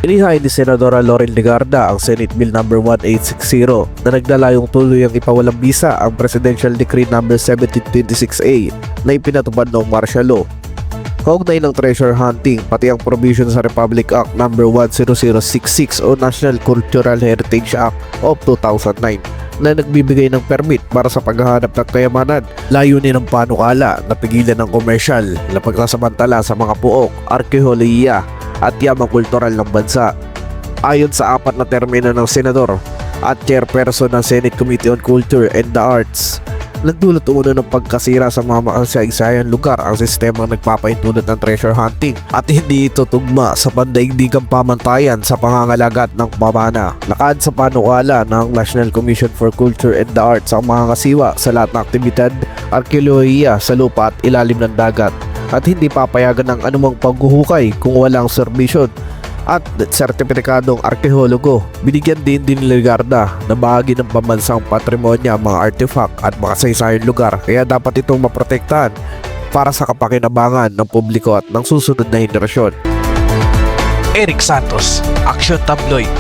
Inihain ni Senadora Loren Legarda ang Senate Bill No. 1860 na naglalayong tuluyang ipawalang bisa ang Presidential Decree No. 1726A na ipinatupad noong martial law. Kaugnay ng treasure hunting pati ang provision sa Republic Act No. 10066 o National Cultural Heritage Act of 2009 na nagbibigay ng permit para sa paghahanap ng kayamanan. Layunin ng panukala na pigilan ng komersyal na pagsasamantala sa mga puok, arkeolohiya at yamang kultural ng bansa. Ayon sa 4 na termino ng senador at chairperson ng Senate Committee on Culture and the Arts, nagdulot umano ng pagkasira sa mga makasaysayang lugar ang sistemang nagpapaintulot ng treasure hunting at hindi ito tugma sa pandaigdigang pamantayan sa pangangalagat ng pamana. Lakad sa panukala ng National Commission for Culture and the Arts ang mga kasiwa sa lahat ng aktibidad, arkeolohiya sa lupa at ilalim ng dagat at hindi papayagan ng anumang paghuhukay kung walang serbisyon at sertipikadong arkeologo. Binigyan din ni Legarda na bahagi ng pambansang patrimonya ang mga artifact at mga saysayang lugar, kaya dapat itong maprotektahan para sa kapakinabangan ng publiko at ng susunod na henerasyon. Eric Santos, Action Tabloid.